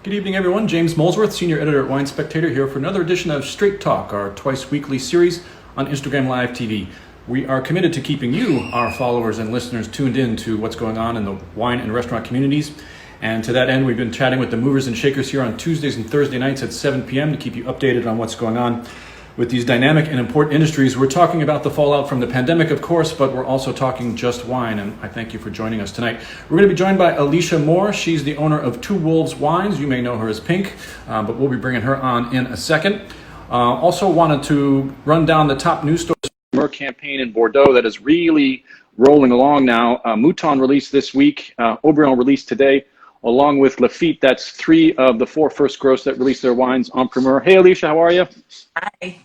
Good evening, everyone. James Molesworth, Senior Editor at Wine Spectator, here for another edition of Straight Talk, our twice-weekly series on Instagram Live TV. We are committed to keeping you, our followers and listeners, tuned in to what's going on in the wine and restaurant communities. And to that end, we've been chatting with the movers and shakers here on Tuesdays and Thursday nights at 7 p.m. to keep you updated on what's going on with these dynamic and important industries. We're talking about the fallout from the pandemic, of course, but we're also talking just wine, and I thank you for joining us tonight. We're going to be joined by Alecia Moore. She's the owner of Two Wolves Wines. You may know her as Pink, but we'll be bringing her on in a second. Also wanted to run down the top news stories from our campaign in Bordeaux that is really rolling along now. Mouton released this week, Aubryon released today, along with Lafite. That's three of the four first gross that released their wines en primeur. Hey, Alecia, how are you? Hi.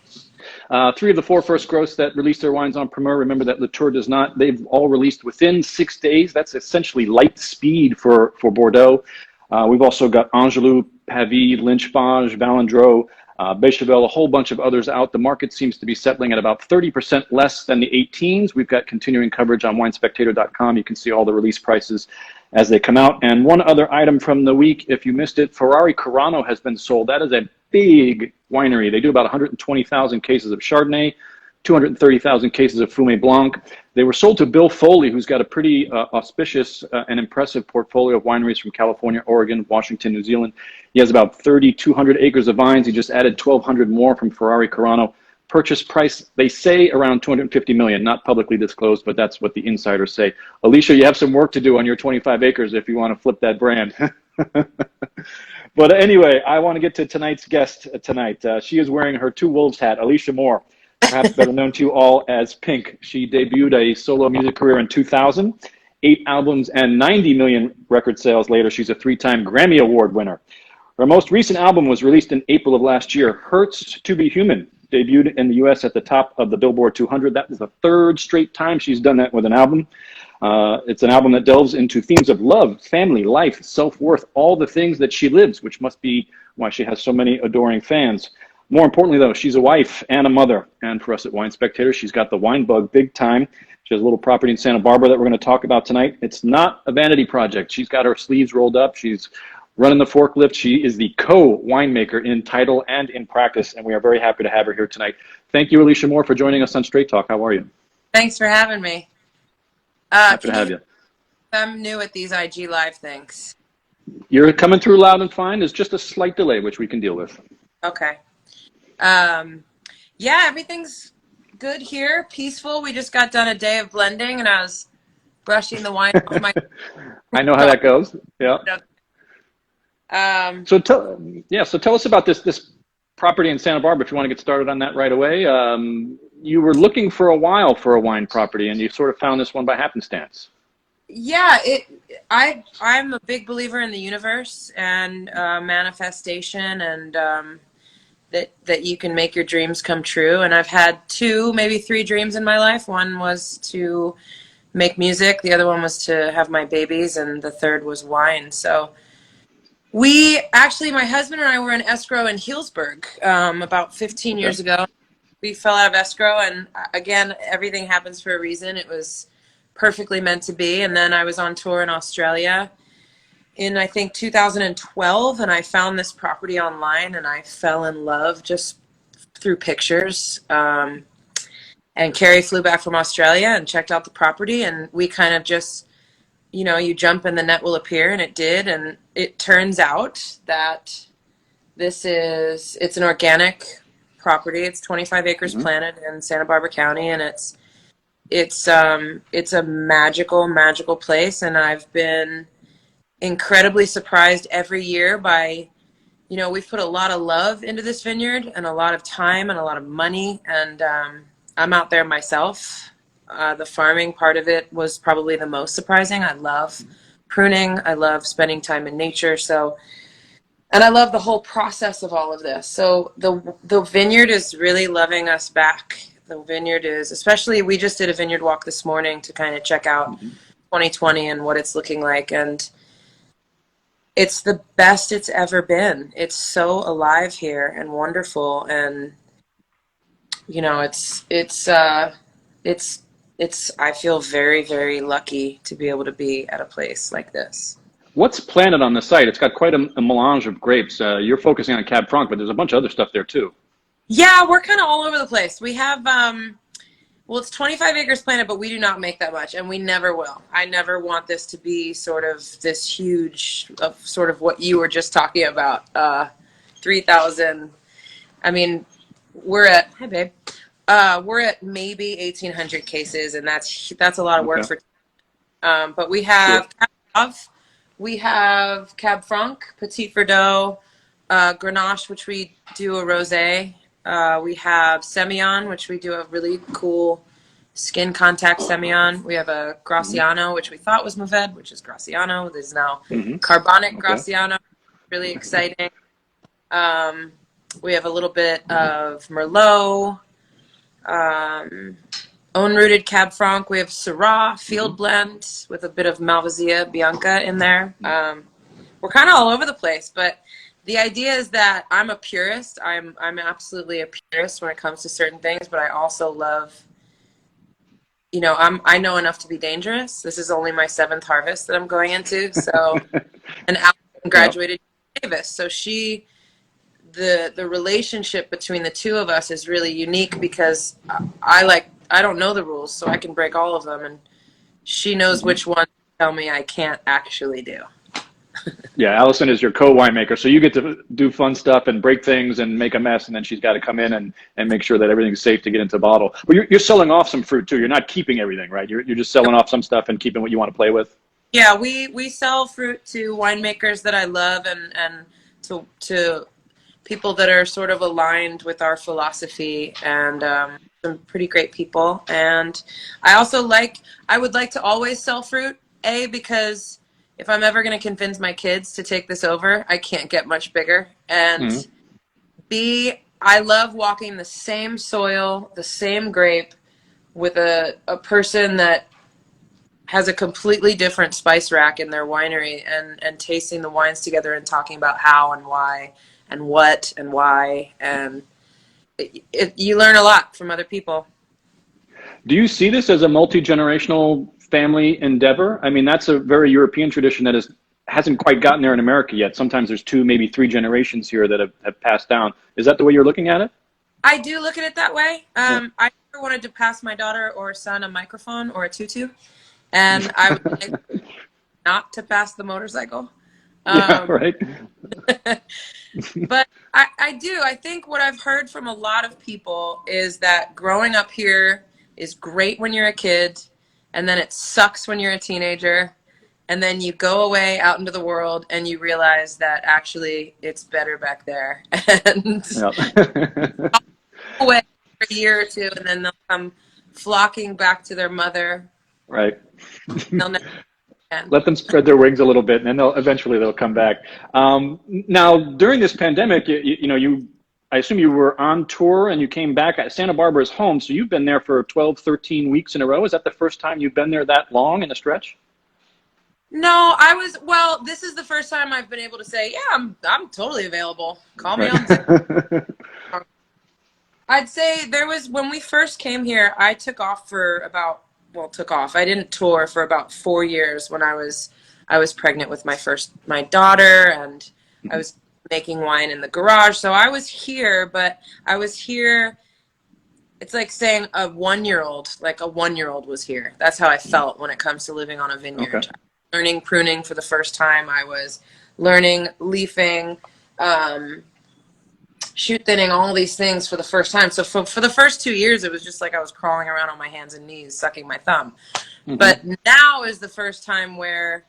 Three of the four first gross that released their wines en primeur. Remember that Latour does not. They've all released within 6 days. That's essentially light speed for Bordeaux. We've also got Angelou, Pavie, Lynch-Bage, Valandreau, Bechevel, a whole bunch of others out. The market seems to be settling at about 30% less than the 18s. We've got continuing coverage on winespectator.com. You can see all the release prices as they come out. And one other item from the week, if you missed it, Ferrari Carano has been sold. That is a big winery. They do about 120,000 cases of Chardonnay, 230,000 cases of Fumé Blanc. They were sold to Bill Foley, who's got a pretty auspicious and impressive portfolio of wineries from California, Oregon, Washington, New Zealand. He has about 3,200 acres of vines. He just added 1,200 more from Ferrari Carano. Purchase price, they say around 250 million, not publicly disclosed, but that's what the insiders say. Alecia, you have some work to do on your 25 acres if you want to flip that brand. But anyway, I want to get to tonight's guest tonight. She is wearing her Two Wolves hat, Alecia Moore, perhaps better known to you all as Pink. She debuted a solo music career in 2000, 8 albums and 90 million record sales later. She's a 3-time Grammy Award winner. Her most recent album was released in April of last year, Hurts to Be Human, debuted in the US at the top of the Billboard 200. That was the 3rd straight time she's done that with an album. It's an album that delves into themes of love, family, life, self-worth, all the things that she lives, which must be why she has so many adoring fans. More importantly, though, she's a wife and a mother. And for us at Wine Spectator, she's got the wine bug big time. She has a little property in Santa Barbara that we're going to talk about tonight. It's not a vanity project. She's got her sleeves rolled up. She's running the forklift. She is the co-winemaker in title and in practice, and we are very happy to have her here tonight. Thank you, Alecia Moore, for joining us on Straight Talk. How are you? Thanks for having me. Happy to have you. I'm new at these IG Live things. You're coming through loud and fine. There's just a slight delay, which we can deal with. Okay. Yeah, everything's good here, peaceful. We just got done a day of blending, and I was brushing the wine off my... I know how that goes. Yeah. So tell us about this property in Santa Barbara, if you want to get started on that right away. You were looking for a while for a wine property, and you sort of found this one by happenstance. Yeah, I'm a big believer in the universe and manifestation, and that you can make your dreams come true. And I've had 2, maybe 3 dreams in my life. One was to make music, the other one was to have my babies, and the third was wine. So my husband and I were in escrow in Healdsburg about 15 years ago. We fell out of escrow, and again, everything happens for a reason. It was perfectly meant to be. And then I was on tour in Australia in, I think, 2012, and I found this property online, and I fell in love just through pictures. And Carrie flew back from Australia and checked out the property, and we kind of just, you jump and the net will appear, and it did. And it turns out that it's an organic property. It's 25 acres planted in Santa Barbara County, and it's a magical place. And I've been incredibly surprised every year by, we've put a lot of love into this vineyard and a lot of time and a lot of money. And I'm out there myself. The farming part of it was probably the most surprising. I love pruning. I love spending time in nature. And I love the whole process of all of this. So the vineyard is really loving us back. The vineyard is, especially, we just did a vineyard walk this morning to kind of check out 2020 and what it's looking like. And it's the best it's ever been. It's so alive here and wonderful. And, I feel very, very lucky to be able to be at a place like this. What's planted on the site? It's got quite a melange of grapes. You're focusing on Cab Franc, but there's a bunch of other stuff there too. Yeah, we're kind of all over the place. We have well, it's 25 acres planted, but we do not make that much, and we never will. I never want this to be sort of this huge, of sort of what you were just talking about, 3,000. I mean, hi babe, we're at maybe 1,800 cases, and that's a lot of work Okay. for. But we Sure. have we have Cab Franc, Petit Verdot, Grenache, which we do a rosé. We have Semillon, which we do a really cool skin contact Semillon. We have a Hmm. Graciano, which we thought was Mourvèdre, which is Graciano. There's now Hmm. Carbonic Okay. Graciano, really exciting. Um, we have a little bit of Merlot, um, own rooted Cab Franc. We have Syrah Hmm. field blend with a bit of Malvasia Bianca in there. We're kind of all over the place, but the idea is that I'm a purist. I'm absolutely a purist when it comes to certain things, but I also love, I know enough to be dangerous. This is only my seventh harvest that I'm going into. So, and Allison Yeah. graduated Davis, so the relationship between the two of us is really unique because I don't know the rules, so I can break all of them, and she knows Hmm. which one to tell me I can't actually do. Yeah. Allison is your co-winemaker, so you get to do fun stuff and break things and make a mess, and then she's got to come in and make sure that everything's safe to get into a bottle. But you're selling off some fruit too. You're not keeping everything, right? You're just selling off some stuff and keeping what you want to play with. Yeah, we sell fruit to winemakers that I love and to people that are sort of aligned with our philosophy and some pretty great people. And I also I would like to always sell fruit, A, because if I'm ever going to convince my kids to take this over, I can't get much bigger. And Hmm. B, I love walking the same soil, the same grape with a person that has a completely different spice rack in their winery and tasting the wines together and talking about how and why and what and why and you learn a lot from other people. Do you see this as a multi-generational family endeavor? I mean, that's a very European tradition that hasn't quite gotten there in America yet. Sometimes there's two, maybe three generations here that have passed down. Is that the way you're looking at it? I do look at it that way. Yeah. I never wanted to pass my daughter or son a microphone or a tutu, and I would like not to pass the motorcycle. Yeah, Um, right. but I do. I think what I've heard from a lot of people is that growing up here is great when you're a kid, and then it sucks when you're a teenager, and then you go away out into the world and you realize that actually it's better back there. And Yeah. away for a year or two, and then they'll come flocking back to their mother. Right. They'll never again. Let them spread their wings a little bit, and then they'll come back. Now, during this pandemic, I assume you were on tour and you came back. Santa Barbara's home, so you've been there for 12, 13 weeks in a row. Is that the first time you've been there that long in a stretch? No, well, this is the first time I've been able to say, yeah, I'm totally available. Call me Right. on Zoom. I'd say there was when we first came here, I took off for about well, took off. I didn't tour for about 4 years when I was pregnant with my daughter, and I was making wine in the garage. So I was here, but I was here. It's like saying like a 1 year old was here. That's how I felt when it comes to living on a Okay. vineyard. Learning pruning for the first time. I was learning leafing, um, shoot thinning, all these things for the first time. So for the first 2 years, it was just like I was crawling around on my hands and knees, sucking my thumb. Hmm. But now is the first time where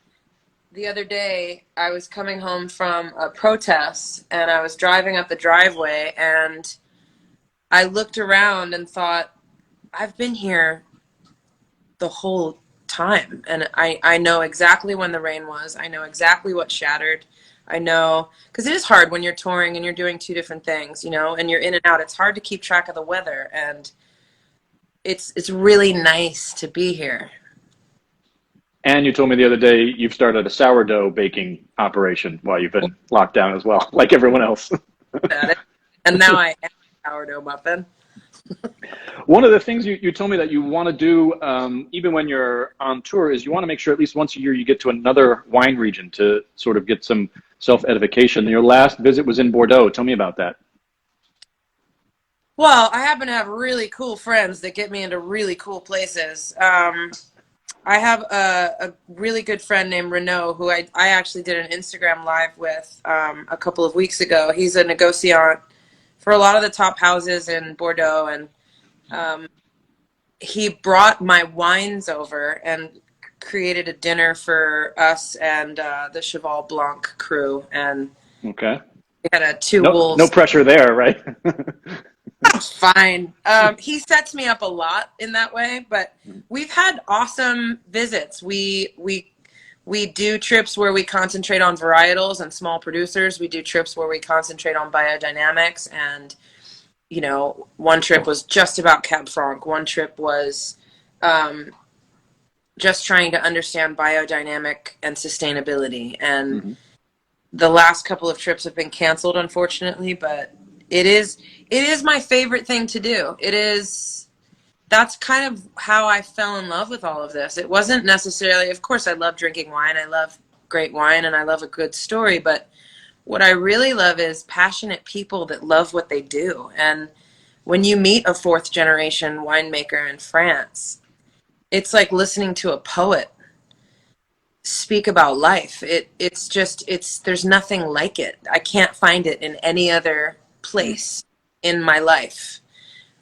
the other day I was coming home from a protest and I was driving up the driveway and I looked around and thought, I've been here the whole time. And I know exactly when the rain was. I know exactly what shattered. I know, because it is hard when you're touring and you're doing two different things, and you're in and out. It's hard to keep track of the weather. And it's really nice to be here. And you told me the other day you've started a sourdough baking operation while you've been locked down as well, like everyone else. At it. And now I am a sourdough muffin. One of the things you told me that you want to do, even when you're on tour, is you want to make sure at least once a year you get to another wine region to sort of get some self-edification. Your last visit was in Bordeaux. Tell me about that. Well, I happen to have really cool friends that get me into really cool places. I have a really good friend named Renaud, who I actually did an Instagram live with a couple of weeks ago. He's a negociant for a lot of the top houses in Bordeaux, and he brought my wines over and created a dinner for us and the Cheval Blanc crew. And Okay. we had two No, no wolves. pressure there, right? Fine. He sets me up a lot in that way, but we've had awesome visits. We do trips where we concentrate on varietals and small producers. We do trips where we concentrate on biodynamics, and one trip was just about Cab Franc. One trip was just trying to understand biodynamic and sustainability. And the last couple of trips have been canceled, unfortunately, but it is my favorite thing to do. That's kind of how I fell in love with all of this. It wasn't necessarily, of course, I love drinking wine. I love great wine and I love a good story. But what I really love is passionate people that love what they do. And when you meet a fourth generation winemaker in France, it's like listening to a poet speak about life. There's nothing like it. I can't find it in any other place in my life.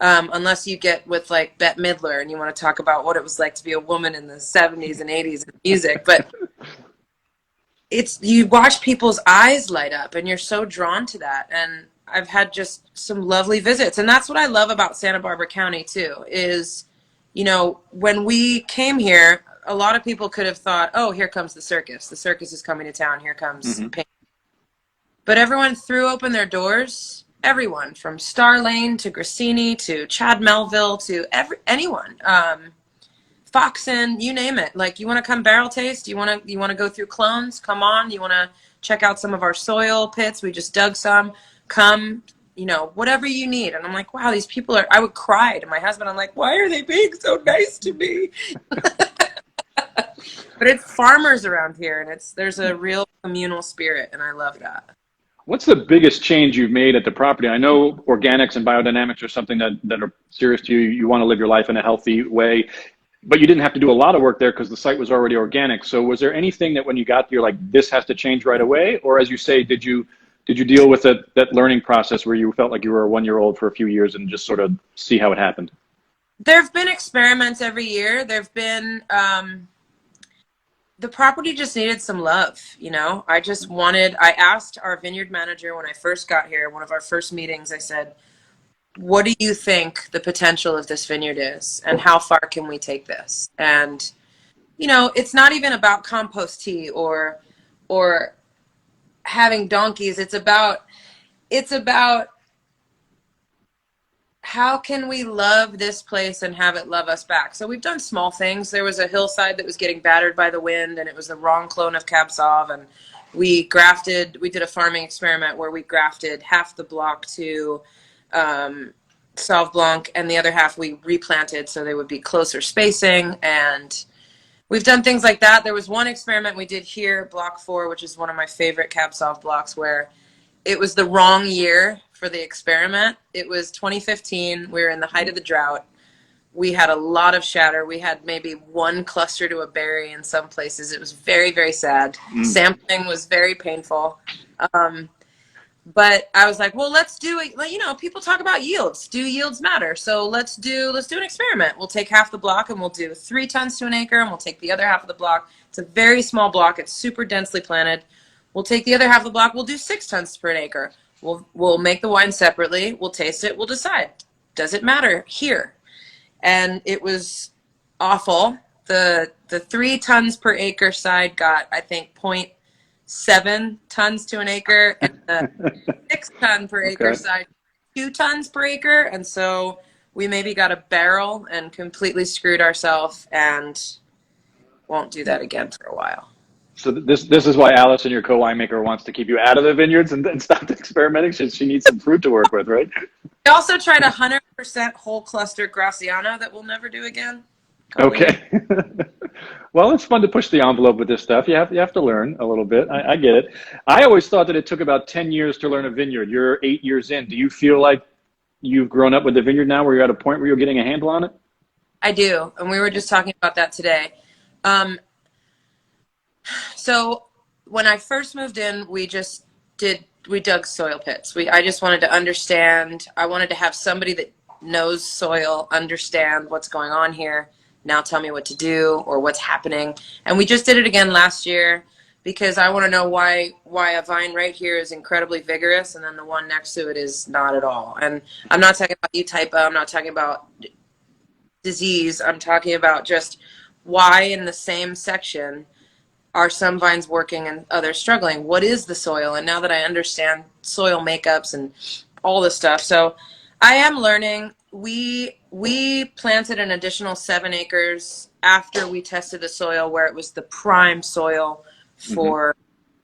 Unless you get with like Bette Midler and you want to talk about what it was like to be a woman in the 70s and 80s in music. But you watch people's eyes light up and you're so drawn to that. And I've had just some lovely visits. And that's what I love about Santa Barbara County too, is, when we came here, a lot of people could have thought, oh, here comes the circus. The circus is coming to town. Here comes paint. But everyone threw open their doors. Everyone from Star Lane to Grassini to Chad Melville to anyone, Foxen, you name it. Like, you want to come barrel taste? You want to go through clones? Come on. You want to check out some of our soil pits? We just dug some. Come, whatever you need. And I'm like, wow, these people I would cry to my husband. I'm like, why are they being so nice to me? But it's farmers around here, and there's a real communal spirit, and I love that. What's the biggest change you've made at the property? I know organics and biodynamics are something that are serious to you. You want to live your life in a healthy way, but you didn't have to do a lot of work there because the site was already organic. So was there anything that when you got there, like, this has to change right away? Or as you say, did you deal with that learning process where you felt like you were a 1-year-old for a few years and just sort of see how it happened? There have been experiments every year. There have been, the property just needed some love, I asked our vineyard manager when I first got here, one of our first meetings, I said, what do you think the potential of this vineyard is? And how far can we take this? And, it's not even about compost tea or having donkeys. It's about how can we love this place and have it love us back? So we've done small things. There was a hillside that was getting battered by the wind, and it was the wrong clone of Cab Sauv, and we did a farming experiment where we grafted half the block to Sauv Blanc, and the other half we replanted so they would be closer spacing. And we've done things like that. There was one experiment we did here, Block 4, which is one of my favorite Cab Sauv blocks, where it was the wrong year for the experiment. It was 2015. We were in the height of the drought. We had a lot of shatter. We had maybe one cluster to a berry in some places. It was very, very sad. Sampling was very painful. But I was like, well, let's do it. People talk about yields. Do yields matter? So let's do an experiment. We'll take half the block and we'll do 3 tons to an acre, and we'll take the other half of the block. It's a very small block. It's super densely planted. We'll take the other half of the block. We'll do 6 tons per acre. We'll make the wine separately. We'll taste it. We'll decide. Does it matter here? And it was awful. The 3 tons per acre side got, I think, 0.7 tons to an acre, and the 6 ton per acre side, 2 tons per acre. And so we maybe got a barrel and completely screwed ourselves, and won't do that again for a while. So this is why Alison, your co-winemaker, wants to keep you out of the vineyards and stop experimenting. She needs some fruit to work with, right? We also tried 100% 10% whole cluster Graciano that we'll never do again. Okay. Well, it's fun to push the envelope with this stuff. You have to learn a little bit. I get it. I always thought that it took about 10 years to learn a vineyard. You're 8 years in. Do you feel like you've grown up with the vineyard now where you're at a point where you're getting a handle on it? I do, and we were just talking about that today. So when I first moved in, we dug soil pits. I just wanted to understand. I wanted to have somebody that knows soil, understand what's going on here. Now tell me what to do or what's happening. And we just did it again last year because I want to know why a vine right here is incredibly vigorous and then the one next to it is not at all. And I'm not talking about eutypa. I'm not talking about disease. I'm talking about just why in the same section are some vines working and others struggling? What is the soil? And now that I understand soil makeups and all this stuff, so I am learning. We planted an additional 7 acres after we tested the soil where it was the prime soil for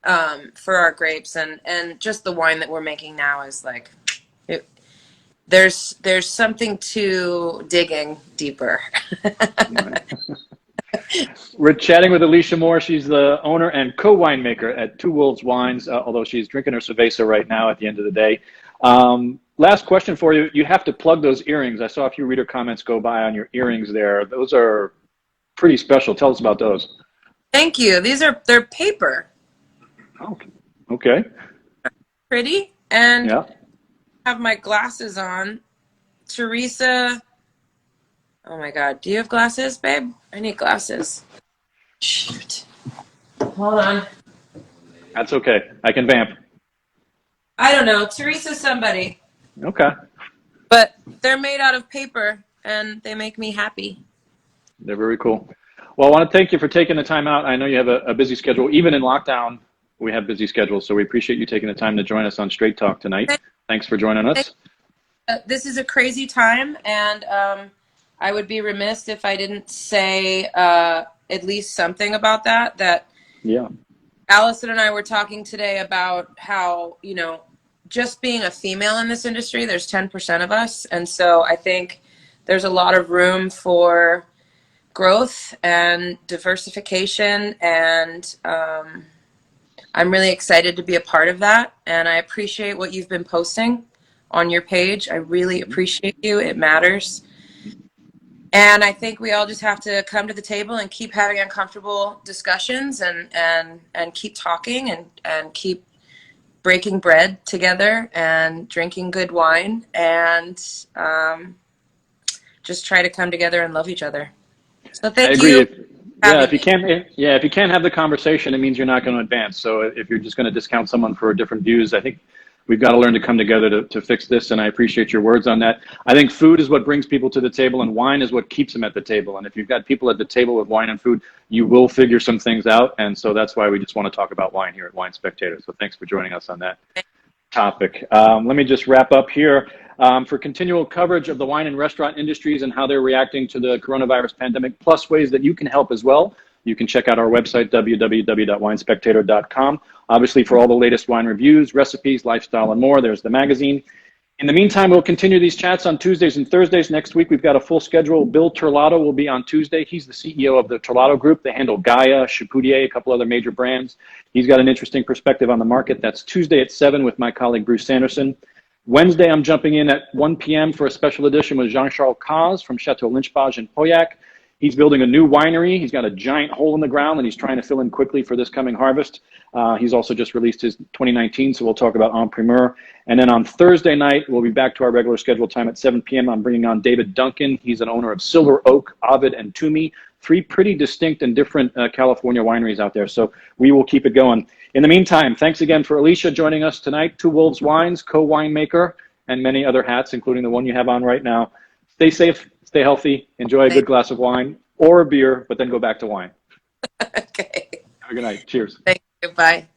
our grapes, and just the wine that we're making now is like there's something to digging deeper. We're chatting with Alecia Moore. She's the owner and co-winemaker at Two Wolves Wines, although she's drinking her cerveza right now at the end of the day. Last question for you. You have to plug those earrings. I saw a few reader comments go by on your earrings there. Those are pretty special. Tell us about those. Thank you. They're paper. Okay. Pretty. And Yeah. have my glasses on. Teresa. Oh my God. Do you have glasses, babe? I need glasses. Shoot. Hold on. That's okay. I can vamp. I don't know. Teresa somebody. Okay. But they're made out of paper and they make me happy. They're very cool. Well, I want to thank you for taking the time out. I know you have a busy schedule. Even in lockdown, we have busy schedules. So we appreciate you taking the time to join us on Straight Talk tonight. Thanks for joining us. This is a crazy time, and I would be remiss if I didn't say at least something about that. Yeah. Allison and I were talking today about how, just being a female in this industry, there's 10% of us. And so I think there's a lot of room for growth and diversification. And I'm really excited to be a part of that. And I appreciate what you've been posting on your page. I really appreciate you. It matters. And I think we all just have to come to the table and keep having uncomfortable discussions and keep talking and keep breaking bread together and drinking good wine and just try to come together and love each other. So thank you. If you can't have the conversation, it means you're not going to advance. So if you're just going to discount someone for different views, I think we've got to learn to come together to fix this, and I appreciate your words on that. I think food is what brings people to the table, and wine is what keeps them at the table. And if you've got people at the table with wine and food, you will figure some things out, and so that's why we just want to talk about wine here at Wine Spectator. So thanks for joining us on that topic. Let me just wrap up here. For continual coverage of the wine and restaurant industries and how they're reacting to the coronavirus pandemic, plus ways that you can help as well, you can check out our website, www.winespectator.com. Obviously, for all the latest wine reviews, recipes, lifestyle, and more, there's the magazine. In the meantime, we'll continue these chats on Tuesdays and Thursdays. Next week, we've got a full schedule. Bill Terlato will be on Tuesday. He's the CEO of the Terlato Group. They handle Gaia, Chapoutier, a couple other major brands. He's got an interesting perspective on the market. That's Tuesday at 7 with my colleague, Bruce Sanderson. Wednesday, I'm jumping in at 1 p.m. for a special edition with Jean-Charles Caz from Chateau Lynchbage in Pauillac. He's building a new winery. He's got a giant hole in the ground, and he's trying to fill in quickly for this coming harvest. He's also just released his 2019, so we'll talk about En Primeur. And then on Thursday night, we'll be back to our regular scheduled time at 7 p.m. I'm bringing on David Duncan. He's an owner of Silver Oak, Ovid, and Toomey, 3 pretty distinct and different California wineries out there. So we will keep it going. In the meantime, thanks again for Alecia joining us tonight. Two Wolves Wines, co-winemaker, and many other hats, including the one you have on right now. Stay safe. Stay healthy. Enjoy a good glass of wine or a beer, but then go back to wine. Okay. Have a good night. Cheers. Thank you. Bye.